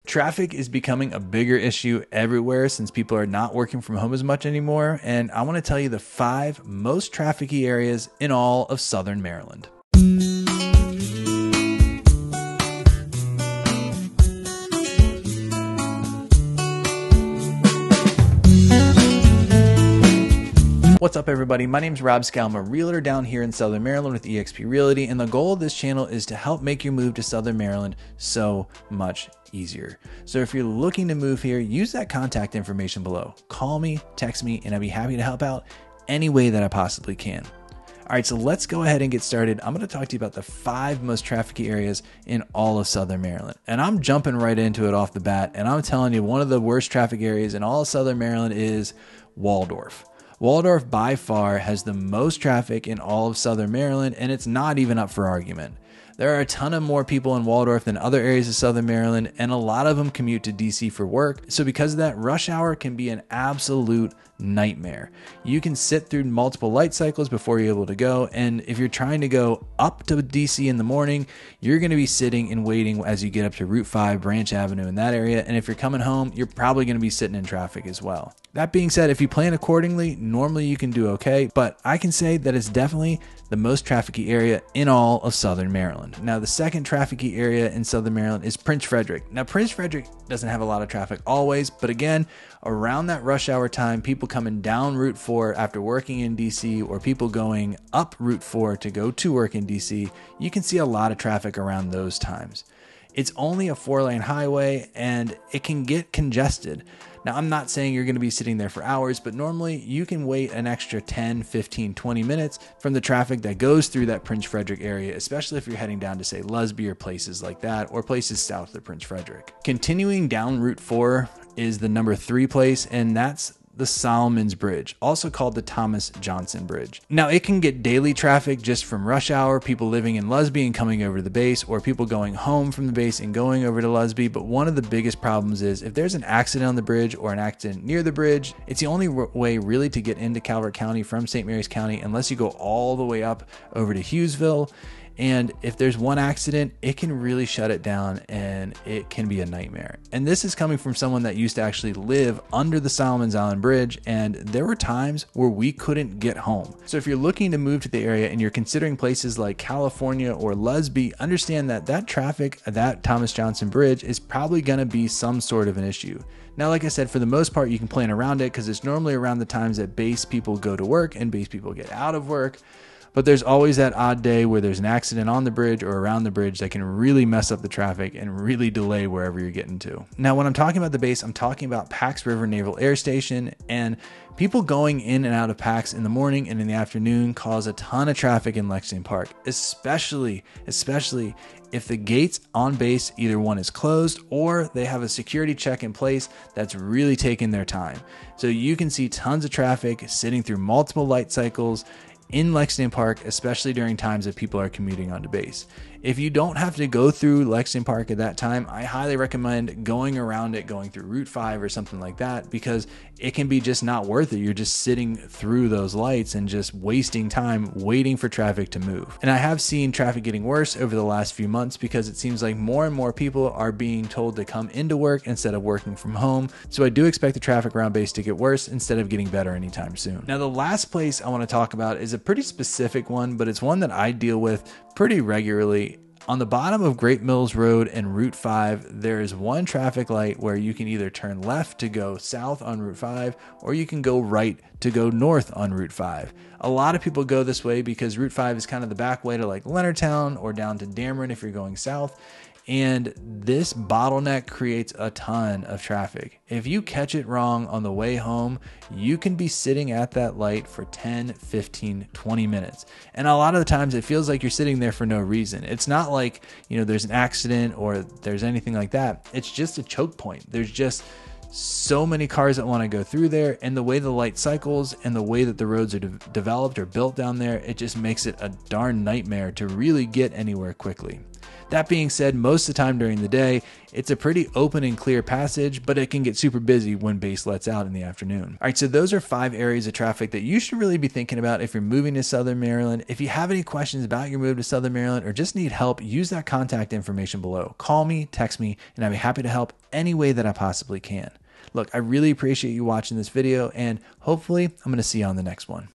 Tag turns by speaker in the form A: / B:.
A: Traffic is becoming a bigger issue everywhere since people are not working from home as much anymore, and I want to tell you the 5 most trafficy areas in all of Southern Maryland. What's up, everybody? My name is Rob Schou. I'm a realtor down here in Southern Maryland with eXp Realty, and the goal of this channel is to help make your move to Southern Maryland so much easier. So if you're looking to move here, use that contact information below. Call me, text me, and I'd be happy to help out any way that I possibly can. All right, so let's go ahead and get started. I'm going to talk to you about the 5 most trafficy areas in all of Southern Maryland. And I'm jumping right into it off the bat, and I'm telling you, one of the worst traffic areas in all of Southern Maryland is Waldorf. Waldorf by far has the most traffic in all of Southern Maryland, and it's not even up for argument. There are a ton of more people in Waldorf than other areas of Southern Maryland, and a lot of them commute to DC for work. So because of that, rush hour can be an absolute nightmare. You can sit through multiple light cycles before you're able to go, and if you're trying to go up to DC in the morning, you're going to be sitting and waiting as you get up to Route 5 Branch Avenue in that area, and if you're coming home, you're probably going to be sitting in traffic as well. That being said, if you plan accordingly, normally you can do okay, but I can say that it's definitely the most trafficy area in all of Southern Maryland. Now, the second trafficy area in Southern Maryland is Prince Frederick. Now, Prince Frederick doesn't have a lot of traffic always, but again, around that rush hour time, people coming down Route 4 after working in DC, or people going up Route 4 to go to work in DC, you can see a lot of traffic around those times. It's only a 4-lane highway and it can get congested. Now, I'm not saying you're going to be sitting there for hours, but normally you can wait an extra 10, 15, 20 minutes from the traffic that goes through that Prince Frederick area, especially if you're heading down to, say, Lusby or places like that, or places south of Prince Frederick. Continuing down Route 4 is the number 3 place, and that's the Solomons Bridge, also called the Thomas Johnson Bridge. Now, it can get daily traffic just from rush hour, people living in Lusby and coming over to the base, or people going home from the base and going over to Lusby. But one of the biggest problems is if there's an accident on the bridge or an accident near the bridge, it's the only way really to get into Calvert County from St. Mary's County, unless you go all the way up over to Hughesville. And if there's one accident, it can really shut it down and it can be a nightmare. And this is coming from someone that used to actually live under the Solomons Island Bridge, and there were times where we couldn't get home. So if you're looking to move to the area and you're considering places like California or Lusby, understand that that traffic at that Thomas Johnson Bridge is probably going to be some sort of an issue. Now, like I said, for the most part, you can plan around it because it's normally around the times that base people go to work and base people get out of work. But there's always that odd day where there's an accident on the bridge or around the bridge that can really mess up the traffic and really delay wherever you're getting to. Now, when I'm talking about the base, I'm talking about Pax River Naval Air Station, and people going in and out of Pax in the morning and in the afternoon cause a ton of traffic in Lexington Park, especially if the gates on base, either one is closed or they have a security check in place that's really taking their time. So you can see tons of traffic sitting through multiple light cycles in Lexington Park, especially during times that people are commuting onto base. If you don't have to go through Lexington Park at that time, I highly recommend going around it, going through Route 5 or something like that, because it can be just not worth it. You're just sitting through those lights and just wasting time waiting for traffic to move. And I have seen traffic getting worse over the last few months because it seems like more and more people are being told to come into work instead of working from home. So I do expect the traffic around base to get worse instead of getting better anytime soon. Now, the last place I want to talk about is a pretty specific one, but it's one that I deal with pretty regularly. On the bottom of Great Mills Road and Route 5, there is one traffic light where you can either turn left to go south on Route 5, or you can go right to go north on Route 5. A lot of people go this way because Route 5 is kind of the back way to like Leonardtown or down to Dameron if you're going south. And this bottleneck creates a ton of traffic. If you catch it wrong on the way home, you can be sitting at that light for 10, 15, 20 minutes. And a lot of the times it feels like you're sitting there for no reason. It's not like, there's an accident or there's anything like that. It's just a choke point. There's just so many cars that want to go through there, and the way the light cycles and the way that the roads are developed or built down there, it just makes it a darn nightmare to really get anywhere quickly. That being said, most of the time during the day, it's a pretty open and clear passage, but it can get super busy when base lets out in the afternoon. All right, so those are 5 areas of traffic that you should really be thinking about if you're moving to Southern Maryland. If you have any questions about your move to Southern Maryland or just need help, use that contact information below. Call me, text me, and I'd be happy to help any way that I possibly can. Look, I really appreciate you watching this video, and hopefully I'm going to see you on the next one.